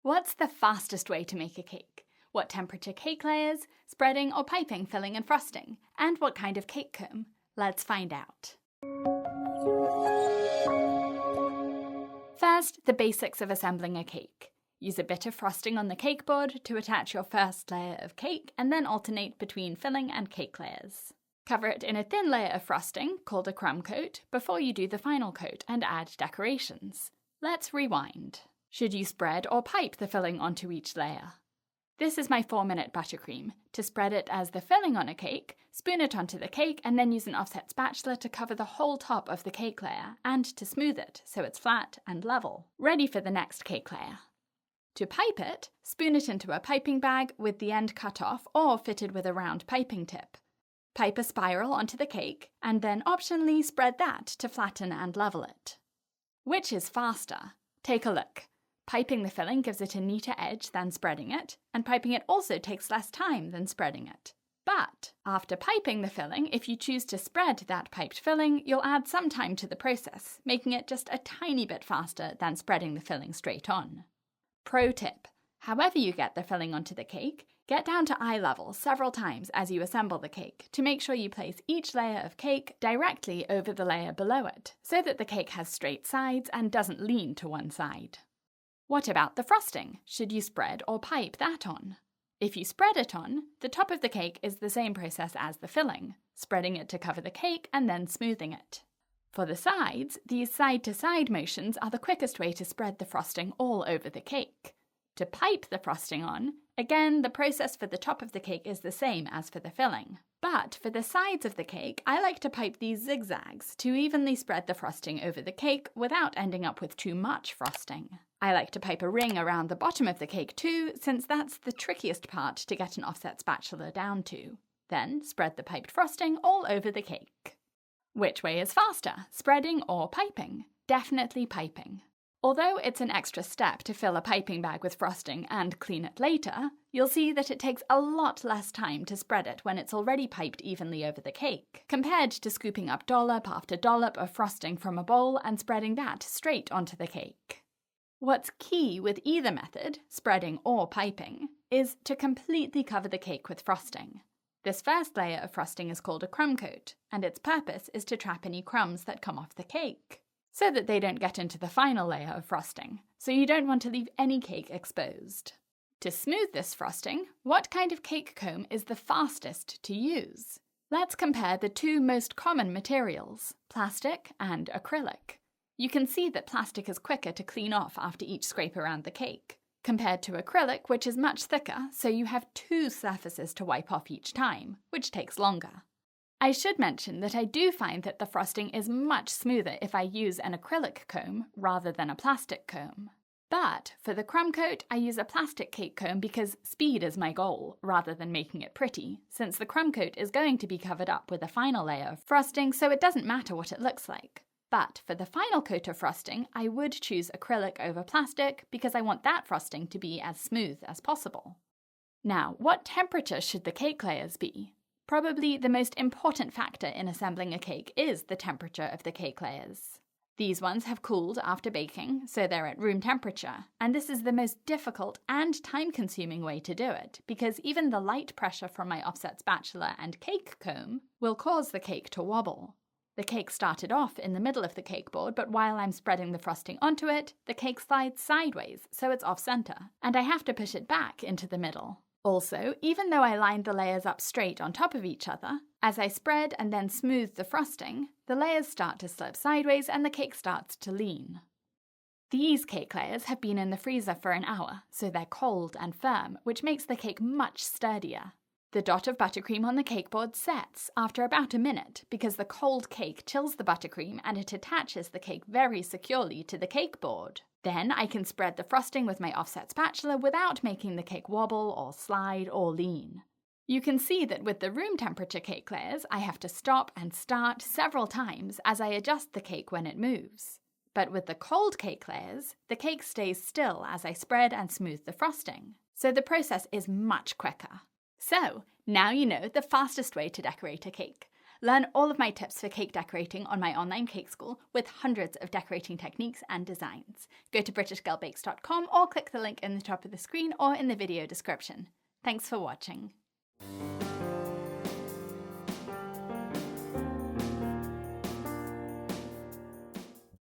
What's the fastest way to make a cake? What temperature cake layers, spreading or piping, filling and frosting? And what kind of cake comb? Let's find out. First, the basics of assembling a cake. Use a bit of frosting on the cake board to attach your first layer of cake and then alternate between filling and cake layers. Cover it in a thin layer of frosting, called a crumb coat, before you do the final coat and add decorations. Let's rewind. Should you spread or pipe the filling onto each layer? This is my 4-minute buttercream. To spread it as the filling on a cake, spoon it onto the cake and then use an offset spatula to cover the whole top of the cake layer and to smooth it so it's flat and level, ready for the next cake layer. To pipe it, spoon it into a piping bag with the end cut off or fitted with a round piping tip. Pipe a spiral onto the cake and then optionally spread that to flatten and level it. Which is faster? Take a look. Piping the filling gives it a neater edge than spreading it, and piping it also takes less time than spreading it. But after piping the filling, if you choose to spread that piped filling, you'll add some time to the process, making it just a tiny bit faster than spreading the filling straight on. Pro tip: however you get the filling onto the cake, get down to eye level several times as you assemble the cake to make sure you place each layer of cake directly over the layer below it, so that the cake has straight sides and doesn't lean to one side. What about the frosting? Should you spread or pipe that on? If you spread it on, the top of the cake is the same process as the filling, spreading it to cover the cake and then smoothing it. For the sides, these side-to-side motions are the quickest way to spread the frosting all over the cake. To pipe the frosting on, again, the process for the top of the cake is the same as for the filling. But for the sides of the cake, I like to pipe these zigzags to evenly spread the frosting over the cake without ending up with too much frosting. I like to pipe a ring around the bottom of the cake too, since that's the trickiest part to get an offset spatula down to. Then spread the piped frosting all over the cake. Which way is faster, spreading or piping? Definitely piping. Although it's an extra step to fill a piping bag with frosting and clean it later, you'll see that it takes a lot less time to spread it when it's already piped evenly over the cake, compared to scooping up dollop after dollop of frosting from a bowl and spreading that straight onto the cake. What's key with either method, spreading or piping, is to completely cover the cake with frosting. This first layer of frosting is called a crumb coat, and its purpose is to trap any crumbs that come off the cake, so that they don't get into the final layer of frosting, so you don't want to leave any cake exposed. To smooth this frosting, what kind of cake comb is the fastest to use? Let's compare the two most common materials, plastic and acrylic. You can see that plastic is quicker to clean off after each scrape around the cake, compared to acrylic, which is much thicker, so you have two surfaces to wipe off each time, which takes longer. I should mention that I do find that the frosting is much smoother if I use an acrylic comb rather than a plastic comb. But for the crumb coat, I use a plastic cake comb because speed is my goal, rather than making it pretty, since the crumb coat is going to be covered up with a final layer of frosting, so it doesn't matter what it looks like. But for the final coat of frosting, I would choose acrylic over plastic because I want that frosting to be as smooth as possible. Now, what temperature should the cake layers be? Probably the most important factor in assembling a cake is the temperature of the cake layers. These ones have cooled after baking, so they're at room temperature, and this is the most difficult and time-consuming way to do it, because even the light pressure from my offset spatula and cake comb will cause the cake to wobble. The cake started off in the middle of the cake board, but while I'm spreading the frosting onto it, the cake slides sideways, so it's off-center, and I have to push it back into the middle. Also, even though I lined the layers up straight on top of each other, as I spread and then smooth the frosting, the layers start to slip sideways and the cake starts to lean. These cake layers have been in the freezer for an hour, so they're cold and firm, which makes the cake much sturdier. The dot of buttercream on the cake board sets after about a minute because the cold cake chills the buttercream and it attaches the cake very securely to the cake board. Then I can spread the frosting with my offset spatula without making the cake wobble or slide or lean. You can see that with the room temperature cake layers, I have to stop and start several times as I adjust the cake when it moves. But with the cold cake layers, the cake stays still as I spread and smooth the frosting, so the process is much quicker. So, now you know the fastest way to decorate a cake. Learn all of my tips for cake decorating on my online cake school with hundreds of decorating techniques and designs. Go to britishgirlbakes.com or click the link in the top of the screen or in the video description. Thanks for watching.